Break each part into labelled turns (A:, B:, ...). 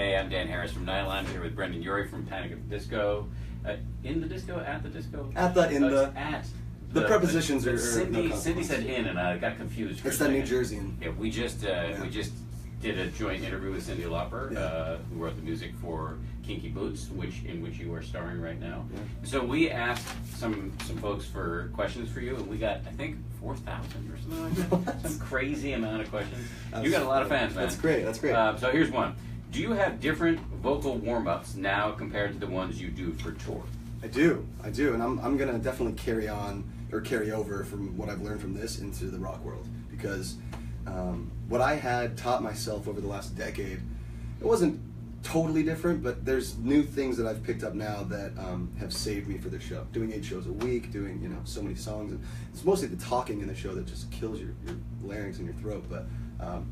A: Hey, I'm Dan Harris from Nightline. I'm here with Brendon Urie from Panic at the Disco. In the disco? At the disco?
B: At the. The prepositions are.
A: Cindy said in, and I got confused.
B: It's that New Jerseyan.
A: Yeah, we just did a joint interview with Cyndi Lauper, who wrote the music for Kinky Boots, in which you are starring right now. Yeah. So we asked some folks for questions for you, and we got, I think, 4,000 or something like that. Some crazy amount of questions. You got a lot of fans, man.
B: That's great. That's great.
A: So here's one. Do you have different vocal warm-ups now compared to the ones you do for tour?
B: I do, and I'm gonna definitely carry over from what I've learned from this into the rock world, because what I had taught myself over the last decade, it wasn't totally different, but there's new things that I've picked up now that have saved me for the show. Doing 8 shows a week, doing so many songs, and it's mostly the talking in the show that just kills your larynx and your throat. But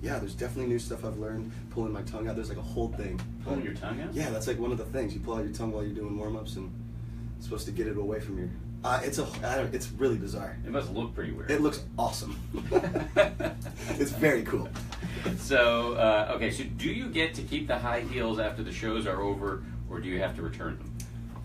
B: yeah, there's definitely new stuff I've learned. Pulling my tongue out, there's like a whole thing.
A: Pulling your tongue out?
B: Yeah, that's like one of the things. You pull out your tongue while you're doing warm-ups, and it's supposed to get it away from your. It's really bizarre.
A: It must look pretty weird.
B: It looks awesome. It's very cool.
A: So, okay, so do you get to keep the high heels after the shows are over, or do you have to return them?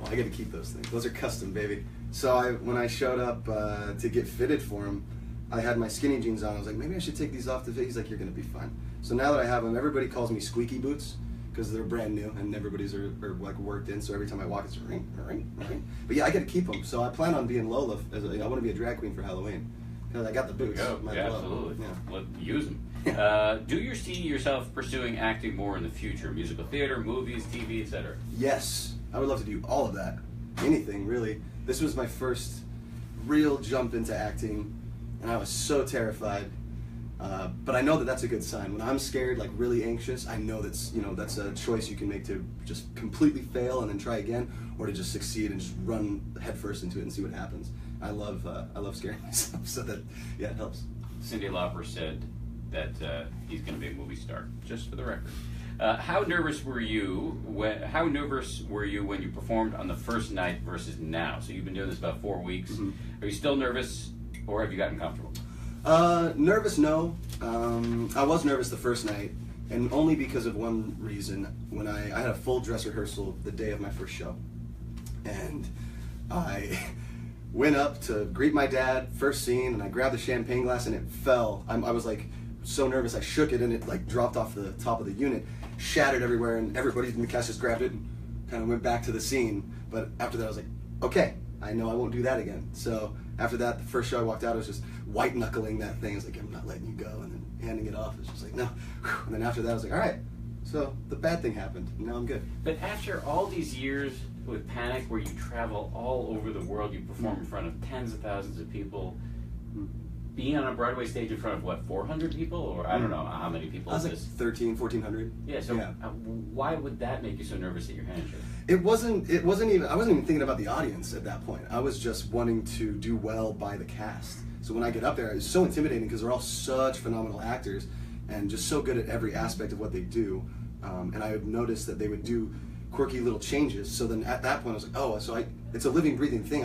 B: Well, I get to keep those things. Those are custom, baby. So when I showed up to get fitted for them, I had my skinny jeans on. I was like, maybe I should take these off to fit. He's like, you're going to be fine. So now that I have them, everybody calls me squeaky boots, because they're brand new and everybody's are like worked in, so every time I walk it's ring, ring, ring. But yeah, I get to keep them. So I plan on being Lola. I want to be a drag queen for Halloween, because I got the boots.
A: Yeah, absolutely. Yeah. Use them. Do you see yourself pursuing acting more in the future? Musical theater, movies, TV, etc.?
B: Yes, I would love to do all of that. Anything, really. This was my first real jump into acting, and I was so terrified. But I know that that's a good sign. When I'm scared, like really anxious, I know that's a choice you can make, to just completely fail and then try again, or to just succeed and just run headfirst into it and see what happens. I love scaring myself, so that it helps.
A: Cyndi Lauper said that he's going to be a movie star, just for the record. How nervous were you when you performed on the first night versus now? So you've been doing this about 4 weeks. Mm-hmm. Are you still nervous, or have you gotten comfortable?
B: Nervous, no. I was nervous the first night, and only because of one reason. When I had a full dress rehearsal the day of my first show, and I went up to greet my dad, first scene, and I grabbed the champagne glass and it fell. I was like so nervous, I shook it and it like dropped off the top of the unit, shattered everywhere, and everybody in the cast just grabbed it and kind of went back to the scene. But after that I was like, okay, I know I won't do that again. So after that, the first show I walked out, I was just white knuckling that thing. I was like, I'm not letting you go, and then handing it off. It was just like, no. And then after that, I was like, all right. So the bad thing happened, and now I'm good.
A: But after all these years with Panic, where you travel all over the world, you perform in front of tens of thousands of people, being on a Broadway stage in front of what, 400 people, or I don't know how many people.
B: I was like 1,400.
A: Yeah. So why would that make you so nervous that your hands shook?
B: It wasn't even. I wasn't even thinking about the audience at that point. I was just wanting to do well by the cast. So when I get up there, it's so intimidating because they're all such phenomenal actors and just so good at every aspect of what they do. And I would notice that they would do quirky little changes. So then at that point, I was like, oh, so it's a living, breathing thing.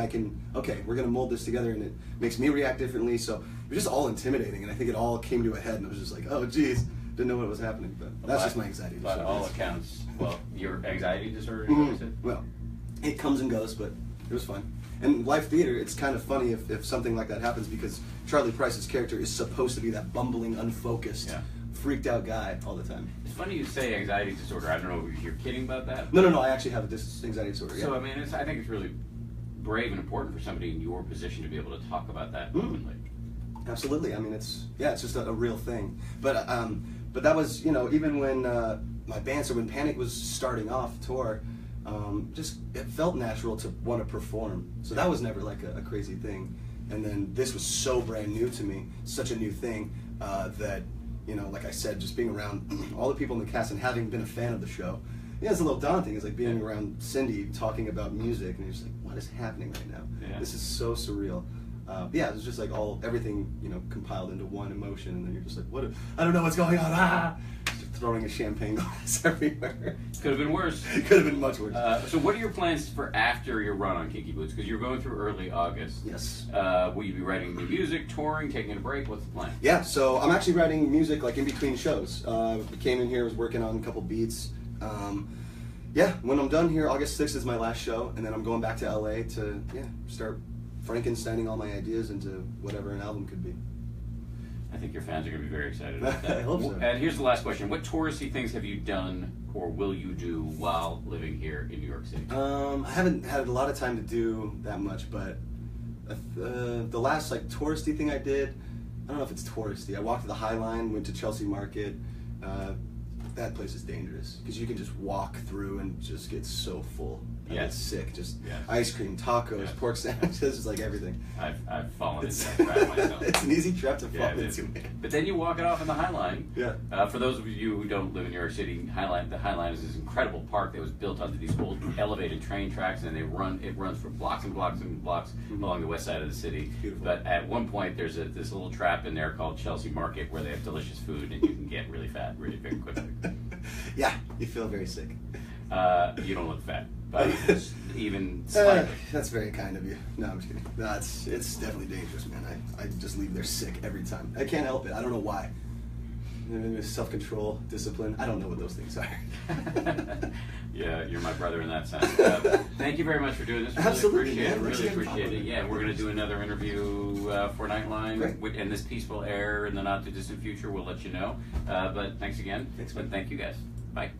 B: Okay, we're gonna mold this together, and it makes me react differently. So it was just all intimidating, and I think it all came to a head, and I was just like, oh, geez. Didn't know what was happening, but that's just my anxiety disorder.
A: By all accounts, well, your anxiety disorder,
B: well, it comes and goes, but it was fun. And live theater, it's kind of funny if something like that happens, because Charlie Price's character is supposed to be that bumbling, unfocused, freaked out guy all the time.
A: It's funny you say anxiety disorder. I don't know if you're kidding about that.
B: No, I actually have anxiety disorder.
A: So, I mean, I think it's really brave and important for somebody in your position to be able to talk about that openly.
B: Absolutely. I mean, it's just a real thing. But that was, even when my band, so when Panic was starting off tour, it felt natural to want to perform. So that was never like a crazy thing. And then this was so brand new to me, such a new thing, that, like I said, just being around all the people in the cast and having been a fan of the show, it's a little daunting. It's like being around Cyndi talking about music, and you're just like, what is happening right now? Yeah. This is so surreal. It was just like everything, compiled into one emotion, and then you're just like, what? I don't know what's going on. Just throwing a champagne glass everywhere.
A: Could have been worse.
B: Could have been much worse.
A: So what are your plans for after your run on Kinky Boots? Because you're going through early August.
B: Yes.
A: Will you be writing new music, touring, taking a break? What's the plan?
B: Yeah, so I'm actually writing music like in between shows. Came in here, was working on a couple beats. Yeah, when I'm done here, August 6th is my last show, and then I'm going back to LA to start Frankensteining all my ideas into whatever an album could be.
A: I think your fans are going to be very excited about that.
B: I hope so.
A: And here's the last question. What touristy things have you done or will you do while living here in New York City?
B: I haven't had a lot of time to do that much, but the last like touristy thing I did, I don't know if it's touristy. I walked to the High Line, went to Chelsea Market. That place is dangerous because you can just walk through and just get so full. I get sick. Just ice cream, tacos, pork sandwiches, just like everything.
A: I've fallen into that trap myself.
B: It's an easy trap to fall into.
A: But then you walk it off in the High Line.
B: Yeah.
A: For those of you who don't live in New York City, the High Line is this incredible park that was built onto these old elevated train tracks, and it runs for blocks and blocks and blocks along the west side of the city.
B: Beautiful.
A: But at one point, there's this little trap in there called Chelsea Market where they have delicious food, and you can get really fat really very quickly.
B: Yeah, you feel very sick.
A: You don't look fat, but even slightly.
B: That's very kind of you. No, I'm just kidding. No, it's definitely dangerous, man. I just leave there sick every time. I can't help it. I don't know why. Self-control, discipline. I don't know what those things are.
A: Yeah, you're my brother in that sense. Thank you very much for doing this. Really
B: Absolutely,
A: appreciate
B: man.
A: it. Really appreciate it. Yeah, we're going to do another interview for Nightline, and this piece will air in the not too distant future. We'll let you know. But thanks again.
B: Thanks,
A: but
B: man.
A: thank you guys. Bye.